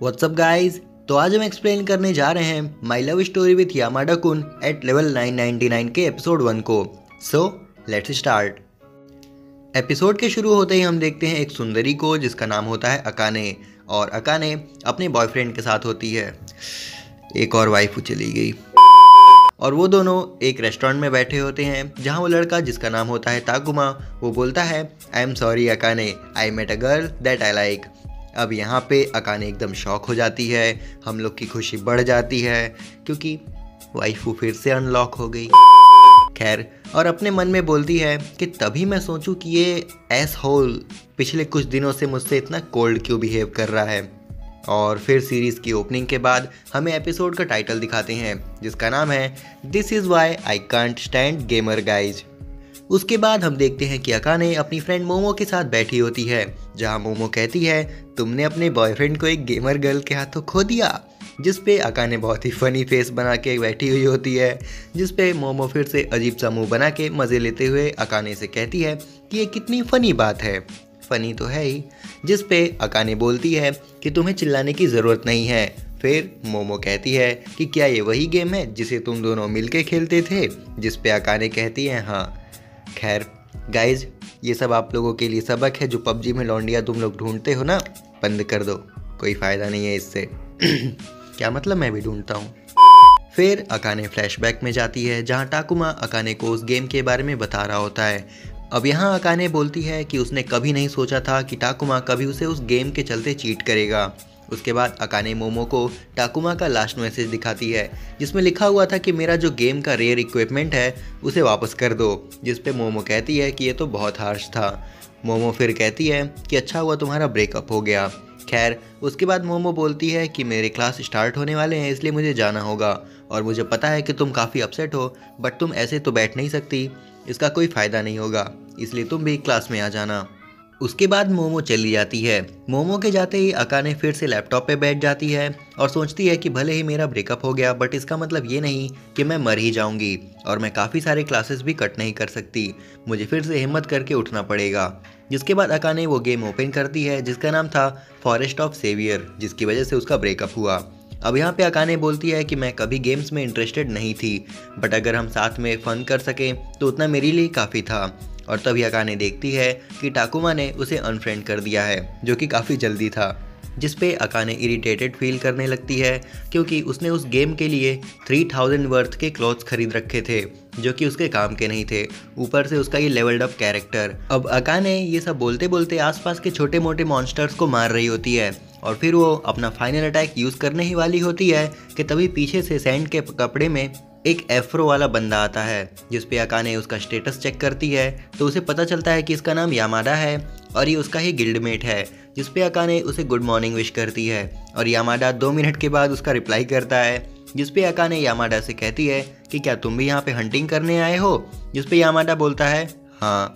What's up guys. तो आज हम एक्सप्लेन करने जा रहे हैं my love story with Yamada कुन एट लेवल 999 के एपिसोड 1 को। So let's start. एपिसोड के शुरू होते ही हम देखते हैं एक सुंदरी को जिसका नाम होता है अकाने, और अकाने अपने बॉयफ्रेंड के साथ होती है। एक और वाइफ चली गई और वो दोनों एक रेस्टोरेंट में बैठे होते हैं जहाँ वो लड़का जिसका नाम होता है ताकुमा वो बोलता है I am sorry Akane, I met a girl that I like. अब यहाँ पे अकाने एकदम शॉक हो जाती है, हम लोग की खुशी बढ़ जाती है क्योंकि वाइफू फिर से अनलॉक हो गई। खैर, और अपने मन में बोलती है कि तभी मैं सोचूं कि ये एस होल पिछले कुछ दिनों से मुझसे इतना कोल्ड क्यों बिहेव कर रहा है। और फिर सीरीज़ की ओपनिंग के बाद हमें एपिसोड का टाइटल दिखाते हैं जिसका नाम है this is why I can't stand gamer guys. उसके बाद हम देखते हैं कि अकाने अपनी फ्रेंड मोमो के साथ बैठी होती है जहां मोमो कहती है तुमने अपने बॉयफ्रेंड को एक गेमर गर्ल के हाथों खो दिया, जिस पे अकाने बहुत ही फ़नी फेस बना के बैठी हुई होती है, जिस पे मोमो फिर से अजीब सा मुंह बना के मज़े लेते हुए अकाने से कहती है कि ये कितनी फ़नी बात है। फ़नी तो है ही। जिस पे अकाने बोलती है कि तुम्हें चिल्लाने की ज़रूरत नहीं है। फिर मोमो कहती है कि क्या ये वही गेम है जिसे तुम दोनों मिलके खेलते थे, जिस पे अकाने कहती है हाँ। खैर गाइज, ये सब आप लोगों के लिए सबक है। जो पबजी में लौंडिया तुम लोग ढूंढते हो ना, बंद कर दो, कोई फ़ायदा नहीं है इससे। क्या मतलब, मैं भी ढूंढता हूँ। फिर अकाने फ्लैशबैक में जाती है जहाँ टाकुमा अकाने को उस गेम के बारे में बता रहा होता है। अब यहाँ अकाने बोलती है कि उसने कभी नहीं सोचा था कि टाकुमा कभी उसे उस गेम के चलते चीट करेगा। उसके बाद अकाने मोमो को टाकुमा का लास्ट मैसेज दिखाती है जिसमें लिखा हुआ था कि मेरा जो गेम का रेयर इक्विपमेंट है उसे वापस कर दो, जिस पे मोमो कहती है कि ये तो बहुत हार्श था। मोमो फिर कहती है कि अच्छा हुआ तुम्हारा ब्रेकअप हो गया। खैर, उसके बाद मोमो बोलती है कि मेरे क्लास स्टार्ट होने वाले हैं इसलिए मुझे जाना होगा, और मुझे पता है कि तुम काफ़ी अपसेट हो बट तुम ऐसे तो बैठ नहीं सकती, इसका कोई फ़ायदा नहीं होगा, इसलिए तुम भी क्लास में आ जाना। उसके बाद मोमो चली जाती है। मोमो के जाते ही अकाने फिर से लैपटॉप पे बैठ जाती है और सोचती है कि भले ही मेरा ब्रेकअप हो गया बट इसका मतलब ये नहीं कि मैं मर ही जाऊंगी, और मैं काफ़ी सारे क्लासेस भी कट नहीं कर सकती, मुझे फिर से हिम्मत करके उठना पड़ेगा। जिसके बाद अकाने वो गेम ओपन करती है जिसका नाम था फॉरेस्ट ऑफ सेवियर, जिसकी वजह से उसका ब्रेकअप हुआ। अब यहाँ पे अकाने बोलती है कि मैं कभी गेम्स में इंटरेस्टेड नहीं थी बट अगर हम साथ में फ़न कर सकें तो उतना मेरे लिए काफ़ी था। और तभी अकाने देखती है कि टाकुमा ने उसे अनफ्रेंड कर दिया है, जो कि काफ़ी जल्दी था, जिस पे अकाने इरिटेटेड फील करने लगती है क्योंकि उसने उस गेम के लिए 3000 वर्थ के क्लॉथ्स खरीद रखे थे जो कि उसके काम के नहीं थे, ऊपर से उसका ये लेवल्ड अप कैरेक्टर। अब अकाने ये सब बोलते बोलते आसपास के छोटे मोटे मॉन्स्टर्स को मार रही होती है और फिर वो अपना फाइनल अटैक यूज़ करने ही वाली होती है कि तभी पीछे से सैंड के कपड़े में एक एफ्रो वाला बंदा आता है, जिस पे अकाने उसका स्टेटस चेक करती है तो उसे पता चलता है कि इसका नाम यामाडा है और ये उसका ही गिल्डमेट है, जिस पे अकाने उसे गुड मॉर्निंग विश करती है और यामाडा 2 मिनट के बाद उसका रिप्लाई करता है, जिस पे अकाने यामाडा से कहती है कि क्या तुम भी यहाँ पे हंटिंग करने आए हो, जिस पे यामाडा बोलता है हाँ।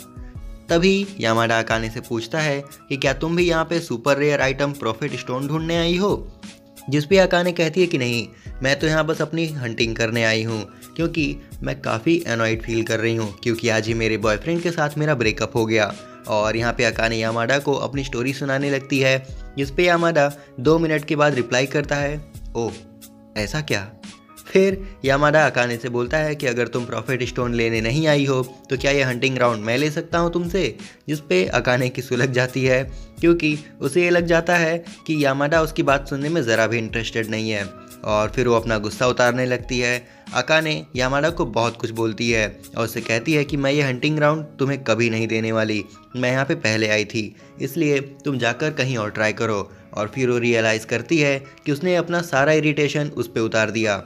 तभी यामाडा अकाने से पूछता है कि क्या तुम भी यहाँ पे super rare item profit stone ढूंढने आई हो, जिस पे अकाने कहती है कि नहीं, मैं तो यहाँ बस अपनी हंटिंग करने आई हूँ क्योंकि मैं काफ़ी एनॉयड फील कर रही हूँ क्योंकि आज ही मेरे बॉयफ्रेंड के साथ मेरा ब्रेकअप हो गया। और यहाँ पे अकाने यामाडा को अपनी स्टोरी सुनाने लगती है, जिस पे यामाडा 2 मिनट के बाद रिप्लाई करता है ओह ऐसा क्या। फिर यामाडा अकाने से बोलता है कि अगर तुम प्रॉफिट स्टोन लेने नहीं आई हो तो क्या ये हंटिंग ग्राउंड मैं ले सकता हूँ तुमसे, जिस पे अकाने की सुलग जाती है क्योंकि उसे ये लग जाता है कि यामाडा उसकी बात सुनने में ज़रा भी इंटरेस्टेड नहीं है, और फिर वो अपना गुस्सा उतारने लगती है। अकाने यामाडा को बहुत कुछ बोलती है और उससे कहती है कि मैं ये हंटिंग ग्राउंड तुम्हें कभी नहीं देने वाली, मैं यहाँ पे पहले आई थी इसलिए तुम जाकर कहीं और ट्राई करो। और फिर वो रियलाइज़ करती है कि उसने अपना सारा इरिटेशन उस पर उतार दिया,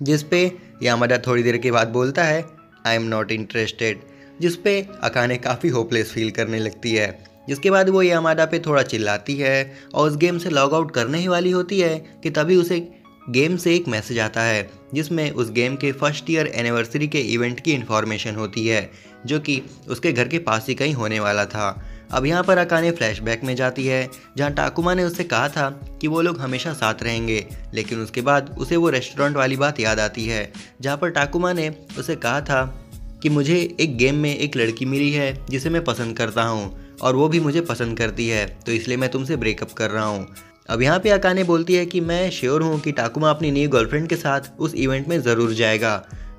जिस पे यामाडा थोड़ी देर के बाद बोलता है आई एम नॉट इंटरेस्टेड, जिस पे अकाने काफ़ी होपलेस फील करने लगती है। जिसके बाद वो यामाडा पे थोड़ा चिल्लाती है और उस गेम से लॉग आउट करने ही वाली होती है कि तभी उसे गेम से एक मैसेज आता है जिसमें उस गेम के फर्स्ट ईयर एनिवर्सरी के इवेंट की इन्फॉर्मेशन होती है जो कि उसके घर के पास ही कहीं होने वाला था। अब यहाँ पर अकाने फ्लैशबैक में जाती है जहाँ टाकुमा ने उससे कहा था कि वो लोग हमेशा साथ रहेंगे, लेकिन उसके बाद उसे वो रेस्टोरेंट वाली बात याद आती है जहाँ पर टाकुमा ने उसे कहा था कि मुझे एक गेम में एक लड़की मिली है जिसे मैं पसंद करता हूँ और वो भी मुझे पसंद करती है, तो इसलिए मैं तुमसे ब्रेकअप कर रहा हूँ। अब यहाँ पे अकाने बोलती है कि मैं श्योर हूँ कि टाकुमा अपनी न्यू गर्लफ्रेंड के साथ उस इवेंट में ज़रूर जाएगा,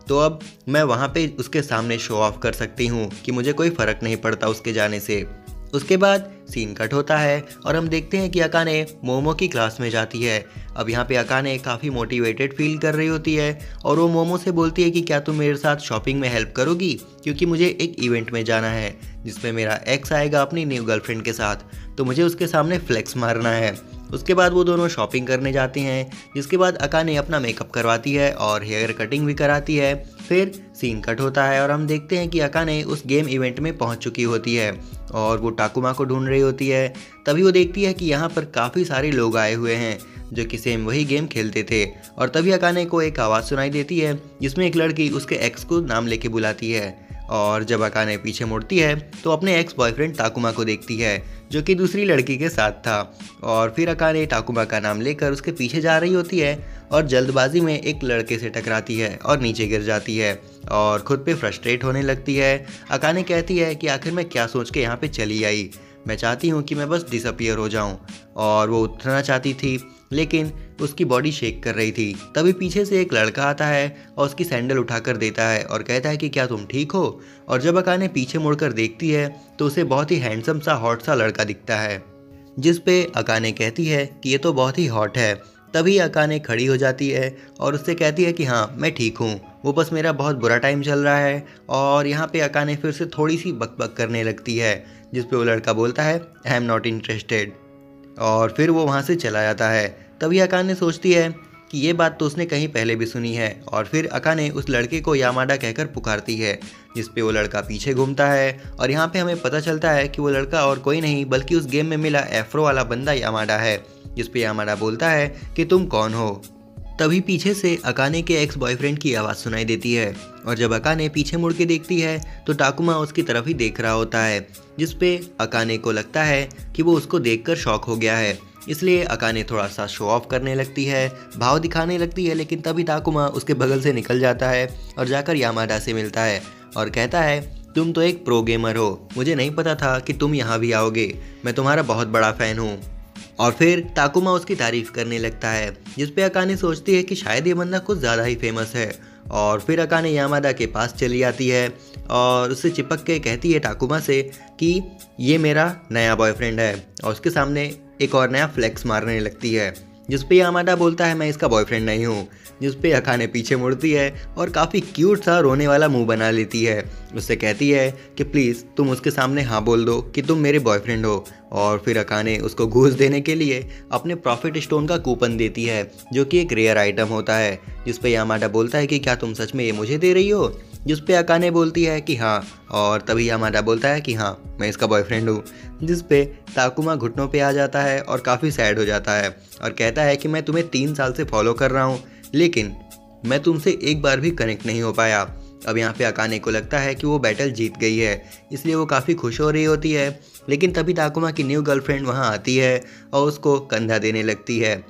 तो अब मैं वहाँ पे उसके सामने शो ऑफ कर सकती हूँ कि मुझे कोई फ़र्क नहीं पड़ता उसके जाने से। उसके बाद सीन कट होता है और हम देखते हैं कि अकाने मोमो की क्लास में जाती है। अब यहाँ पे अकाने काफ़ी मोटिवेटेड फील कर रही होती है और वो मोमो से बोलती है कि क्या तुम मेरे साथ शॉपिंग में हेल्प करोगी, क्योंकि मुझे एक इवेंट में जाना है जिसमें मेरा एक्स आएगा अपनी न्यू गर्लफ्रेंड के साथ, तो मुझे उसके सामने फ्लेक्स मारना है। उसके बाद वो दोनों शॉपिंग करने जाते हैं, जिसके बाद अकाने अपना मेकअप करवाती है और हेयर कटिंग भी कराती है। फिर सीन कट होता है और हम देखते हैं कि अकाने उस गेम इवेंट में पहुंच चुकी होती है और वो टाकुमा को ढूंढ रही होती है। तभी वो देखती है कि यहाँ पर काफ़ी सारे लोग आए हुए हैं जो कि सेम वही गेम खेलते थे, और तभी अकाने को एक आवाज़ सुनाई देती है जिसमें एक लड़की उसके एक्स को नाम लेके बुलाती है। और जब अकाने पीछे मुड़ती है तो अपने एक्स बॉयफ्रेंड टाकुमा को देखती है जो कि दूसरी लड़की के साथ था, और फिर अकाने टाकुमा का नाम लेकर उसके पीछे जा रही होती है और जल्दबाजी में एक लड़के से टकराती है और नीचे गिर जाती है और खुद पे फ्रस्ट्रेट होने लगती है। अकाने कहती है कि आखिर मैं क्या सोच के यहाँ पे चली आई, मैं चाहती हूँ कि मैं बस डिसअपियर हो जाऊँ। और वो उठना चाहती थी लेकिन उसकी बॉडी शेक कर रही थी। तभी पीछे से एक लड़का आता है और उसकी सैंडल उठाकर देता है और कहता है कि क्या तुम ठीक हो। और जब अकाने पीछे मुड़कर देखती है तो उसे बहुत ही हैंडसम सा हॉट सा लड़का दिखता है, जिस पे अकाने कहती है कि ये तो बहुत ही हॉट है। तभी अकाने खड़ी हो जाती है और उससे कहती है कि हाँ मैं ठीक हूँ, वो बस मेरा बहुत बुरा टाइम चल रहा है। और यहाँ पे अकाने फिर से थोड़ी सी बकबक करने लगती है, जिस पे वो लड़का बोलता है आई एम नॉट इंटरेस्टेड, और फिर वो वहाँ से चला जाता है। तभी अकाने सोचती है कि ये बात तो उसने कहीं पहले भी सुनी है, और फिर अकाने उस लड़के को यामाडा कहकर पुकारती है, जिस पे वो लड़का पीछे घूमता है। और यहाँ पे हमें पता चलता है कि वो लड़का और कोई नहीं बल्कि उस गेम में मिला एफ्रो वाला बंदा यामाडा है, जिस पे यामाडा बोलता है कि तुम कौन हो। तभी पीछे से अकाने के एक्स बॉयफ्रेंड की आवाज़ सुनाई देती है, और जब अकाने पीछे मुड़ के देखती है तो टाकुमा उसकी तरफ ही देख रहा होता है, जिस पे अकाने को लगता है कि वो उसको देखकर शॉक हो गया है। इसलिए अकाने थोड़ा सा शो ऑफ करने लगती है, भाव दिखाने लगती है, लेकिन तभी टाकुमा उसके बगल से निकल जाता है और जाकर यामाडा से मिलता है और कहता है तुम तो एक प्रो गेमर हो, मुझे नहीं पता था कि तुम यहाँ भी आओगे, मैं तुम्हारा बहुत बड़ा फ़ैन हूँ। और फिर टाकुमा उसकी तारीफ़ करने लगता है, जिस पे अकाने सोचती है कि शायद ये बंदा कुछ ज़्यादा ही फेमस है। और फिर अकाने यामाडा के पास चली जाती है और उससे चिपक के कहती है टाकुमा से कि ये मेरा नया बॉयफ्रेंड है, और उसके सामने एक और नया फ्लेक्स मारने लगती है, जिस पे यामाडा बोलता है मैं इसका बॉयफ्रेंड नहीं हूँ, जिस पे अकाने पीछे मुड़ती है और काफ़ी क्यूट सा रोने वाला मुंह बना लेती है। उससे कहती है कि प्लीज़ तुम उसके सामने हाँ बोल दो कि तुम मेरे बॉयफ्रेंड हो। और फिर अकाने उसको घूस देने के लिए अपने प्रॉफिट स्टोन का कूपन देती है, जो कि एक रेयर आइटम होता है, जिस पे यामाडा बोलता है कि क्या तुम सच में ये मुझे दे रही हो, जिस पे अकाने बोलती है कि हाँ, और तभी यामाडा बोलता है कि हाँ मैं इसका बॉयफ्रेंड हूँ, जिस पे टाकुमा घुटनों पे आ जाता है और काफ़ी सैड हो जाता है और कहता है कि मैं तुम्हें 3 साल से फॉलो कर रहा हूँ, लेकिन मैं तुमसे एक बार भी कनेक्ट नहीं हो पाया। अब यहाँ पे अकाने को लगता है कि वो बैटल जीत गई है, इसलिए वो काफ़ी खुश हो रही होती है। लेकिन तभी टाकुमा की न्यू गर्लफ्रेंड वहाँ आती है और उसको कंधा देने लगती है,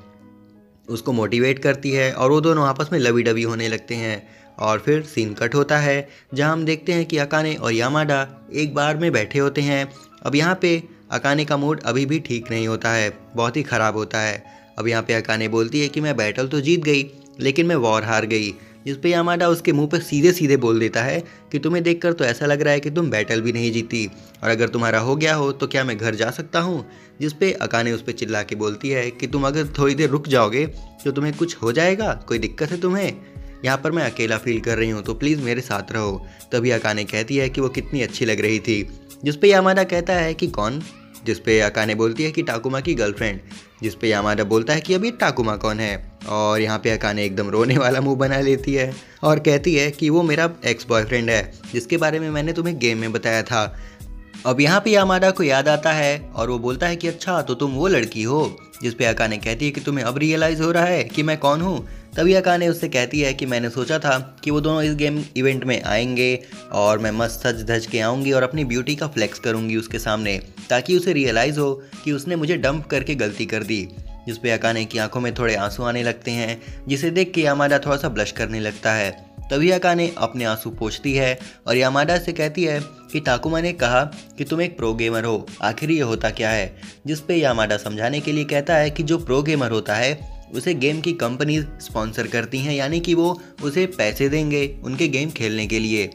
उसको मोटिवेट करती है और वो दोनों आपस में लवी डबी होने लगते हैं। और फिर सीन कट होता है जहाँ हम देखते हैं कि अकाने और यामाडा एक बार में बैठे होते हैं। अब यहाँ पे अकाने का मूड अभी भी ठीक नहीं होता है, बहुत ही ख़राब होता है। अब यहाँ पे अकाने बोलती है कि मैं बैटल तो जीत गई लेकिन मैं वॉर हार गई, जिस पे यामाडा उसके मुंह पर सीधे सीधे बोल देता है कि तुम्हें देखकर तो ऐसा लग रहा है कि तुम बैटल भी नहीं जीती, और अगर तुम्हारा हो गया हो तो क्या मैं घर जा सकता हूँ। जिस पे अकाने उस पर चिल्ला के बोलती है कि तुम अगर थोड़ी देर रुक जाओगे तो तुम्हें कुछ हो जाएगा, कोई दिक्कत है तुम्हें, यहाँ पर मैं अकेला फील कर रही हूँ तो प्लीज़ मेरे साथ रहो। तभी अकाने कहती है कि वो कितनी अच्छी लग रही थी, जिस पे यामाडा कहता है कि कौन, जिस पे अकाने बोलती है कि टाकुमा की गर्लफ्रेंड, जिस पे यामाडा बोलता है कि अभी टाकुमा कौन है। और यहाँ पे अकाने एकदम रोने वाला मुंह बना लेती है और कहती है कि वो मेरा एक्स बॉयफ्रेंड है, जिसके बारे में मैंने तुम्हें गेम में बताया था। अब यहाँ पे यामाडा को याद आता है और वो बोलता है कि अच्छा तो तुम वो लड़की हो, जिस पे अकाने कहती है कि तुम्हें अब रियलाइज़ हो रहा है कि मैं कौन हूँ। तभी अकाने उससे कहती है कि मैंने सोचा था कि वो दोनों इस गेम इवेंट में आएंगे और मैं मस्त सज धज के आऊँगी और अपनी ब्यूटी का फ्लेक्स करूँगी उसके सामने, ताकि उसे रियलाइज़ हो कि उसने मुझे डंप करके गलती कर दी। जिस पे अकाने की आंखों में थोड़े आंसू आने लगते हैं, जिसे देख के यामाडा थोड़ा सा ब्लश करने लगता है। तभी अकाने अपने आंसू पोंछती है और यामाडा से कहती है कि टाकुमा ने कहा कि तुम एक प्रो गेमर हो, आखिर ये होता क्या है। जिस पे यामाडा समझाने के लिए कहता है कि जो प्रो गेमर होता है उसे गेम की कंपनीज स्पॉन्सर करती हैं, यानी कि वो उसे पैसे देंगे उनके गेम खेलने के लिए।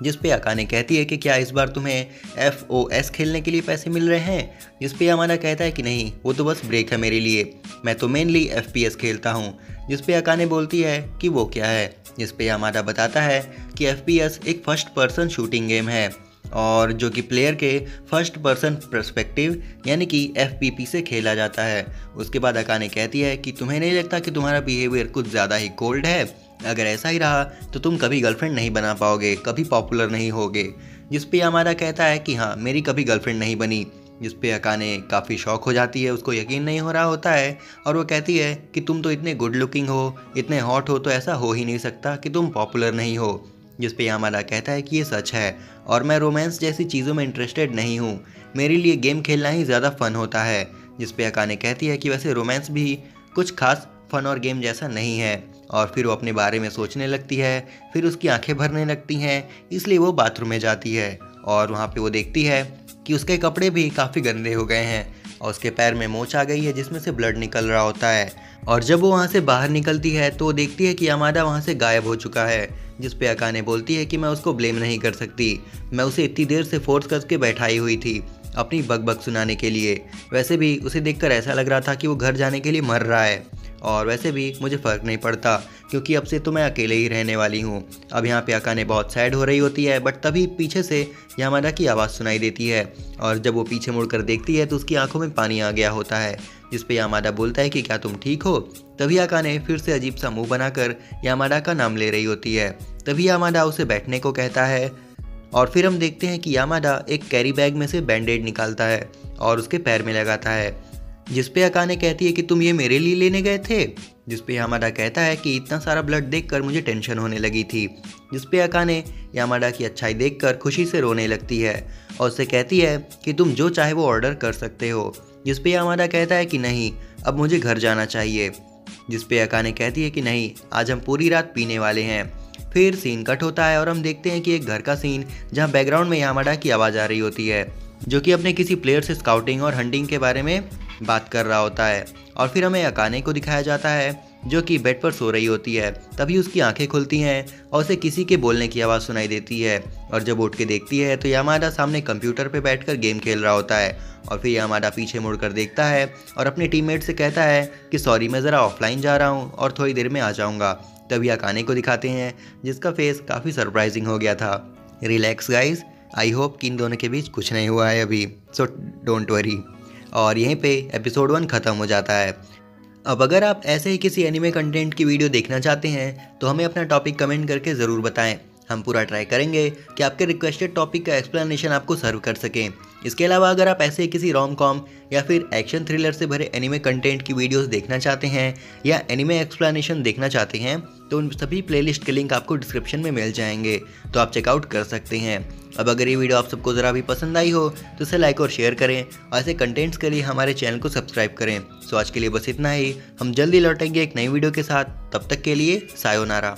जिस पे अकाने कहती है कि क्या इस बार तुम्हें FOS खेलने के लिए पैसे मिल रहे हैं। जिस पे यामाडा कहता है कि नहीं, वो तो बस ब्रेक है मेरे लिए, मैं तो मेनली FPS खेलता हूँ। जिस पे अकाने बोलती है कि वो क्या है। जिस पे यामाडा बताता है कि FPS एक फर्स्ट पर्सन शूटिंग गेम है और जो कि प्लेयर के फर्स्ट पर्सन पर्सपेक्टिव यानी कि FPP से खेला जाता है। उसके बाद अकाने कहती है कि तुम्हें नहीं लगता कि तुम्हारा बिहेवियर कुछ ज़्यादा ही कोल्ड है, अगर ऐसा ही रहा तो तुम कभी गर्लफ्रेंड नहीं बना पाओगे, कभी पॉपुलर नहीं होगे। जिस पे यामाडा कहता है कि हाँ, मेरी कभी गर्लफ्रेंड नहीं बनी। जिस पे अकाने काफ़ी शौक हो जाती है, उसको यकीन नहीं हो रहा होता है और वो कहती है कि तुम तो इतने गुड लुकिंग हो, इतने हॉट हो, तो ऐसा हो ही नहीं सकता कि तुम पॉपुलर नहीं हो। जिस पे यामाडा कहता है कि ये सच है और मैं रोमांस जैसी चीज़ों में इंटरेस्टेड नहीं हूँ, मेरे लिए गेम खेलना ही ज़्यादा फन होता है। जिस पे अकाने कहती है कि वैसे रोमांस भी कुछ खास फन और गेम जैसा नहीं है। और फिर वो अपने बारे में सोचने लगती है, फिर उसकी आंखें भरने लगती हैं, इसलिए वो बाथरूम में जाती है और वहाँ पे वो देखती है कि उसके कपड़े भी काफ़ी गंदे हो गए हैं और उसके पैर में मोच आ गई है जिसमें से ब्लड निकल रहा होता है। और जब वो वहाँ से बाहर निकलती है तो वो देखती है कि यामाडा वहाँ से गायब हो चुका है। जिस पे अकाने बोलती है कि मैं उसको ब्लेम नहीं कर सकती, मैं उसे इतनी देर से फोर्स करके बैठाई हुई थी अपनी बकबक सुनाने के लिए। वैसे भी उसे देखकर ऐसा लग रहा था कि वो घर जाने के लिए मर रहा है और वैसे भी मुझे फ़र्क नहीं पड़ता क्योंकि अब से तो मैं अकेले ही रहने वाली हूँ। अब यहाँ पे अकाने बहुत सैड हो रही होती है, बट तभी पीछे से यामाडा की आवाज़ सुनाई देती है और जब वो पीछे मुड़कर देखती है तो उसकी आंखों में पानी आ गया होता है। जिस पे यामाडा बोलता है कि क्या तुम ठीक हो। तभी अकाने फिर से अजीब सा मुँह बनाकर यामाडा का नाम ले रही होती है। तभी यामाडा उसे बैठने को कहता है और फिर हम देखते हैं कि यामाडा एक कैरी बैग में से बैंडेड निकालता है और उसके पैर में लगाता है। जिस पे अकाने कहती है कि तुम ये मेरे लिए लेने गए थे। जिस पे यामाडा कहता है कि इतना सारा ब्लड देखकर मुझे टेंशन होने लगी थी। जिस पे अकाने यामाडा की अच्छाई देखकर खुशी से रोने लगती है और उससे कहती है कि तुम जो चाहे वो ऑर्डर कर सकते हो। जिस पे यामाडा कहता है कि नहीं, अब मुझे घर जाना चाहिए। जिस पे अकाने कहती है कि नहीं, आज हम पूरी रात पीने वाले हैं। फिर सीन कट होता है और हम देखते हैं कि एक घर का सीन जहाँ बैकग्राउंड में यामाडा की आवाज़ आ रही होती है जो कि अपने किसी प्लेयर से स्काउटिंग और हंटिंग के बारे में बात कर रहा होता है। और फिर हमें अकाने को दिखाया जाता है जो कि बेड पर सो रही होती है। तभी उसकी आंखें खुलती हैं और उसे किसी के बोलने की आवाज़ सुनाई देती है और जब उठ के देखती है तो यामाडा सामने कंप्यूटर पे बैठकर गेम खेल रहा होता है। और फिर यामाडा पीछे मुड़कर देखता है और अपने टीममेट से कहता है कि सॉरी, मैं ज़रा ऑफलाइन जा रहा हूँ और थोड़ी देर में आ जाऊँगा। तभी अकाने को दिखाते हैं जिसका फेस काफ़ी सरप्राइजिंग हो गया था। रिलैक्स गाइज, आई होप कि इन दोनों के बीच कुछ नहीं हुआ है अभी, सो डोंट वरी। और यहीं पे एपिसोड 1 ख़त्म हो जाता है। अब अगर आप ऐसे ही किसी एनिमे कंटेंट की वीडियो देखना चाहते हैं तो हमें अपना टॉपिक कमेंट करके ज़रूर बताएं। हम पूरा ट्राई करेंगे कि आपके रिक्वेस्टेड टॉपिक का एक्सप्लेनेशन आपको सर्व कर सकें। इसके अलावा अगर आप ऐसे किसी रोम कॉम या फिर एक्शन थ्रिलर से भरे एनिमे कंटेंट की वीडियोस देखना चाहते हैं या एनिमे एक्सप्लेनेशन देखना चाहते हैं तो उन सभी प्लेलिस्ट के लिंक आपको डिस्क्रिप्शन में मिल जाएंगे, तो आप चेकआउट कर सकते हैं। अब अगर ये वीडियो आप सबको ज़रा भी पसंद आई हो तो इसे लाइक और शेयर करें और ऐसे कंटेंट्स के लिए हमारे चैनल को सब्सक्राइब करें। सो आज के लिए बस इतना ही, हम जल्दी लौटेंगे एक नई वीडियो के साथ। तब तक के लिए सायोनारा।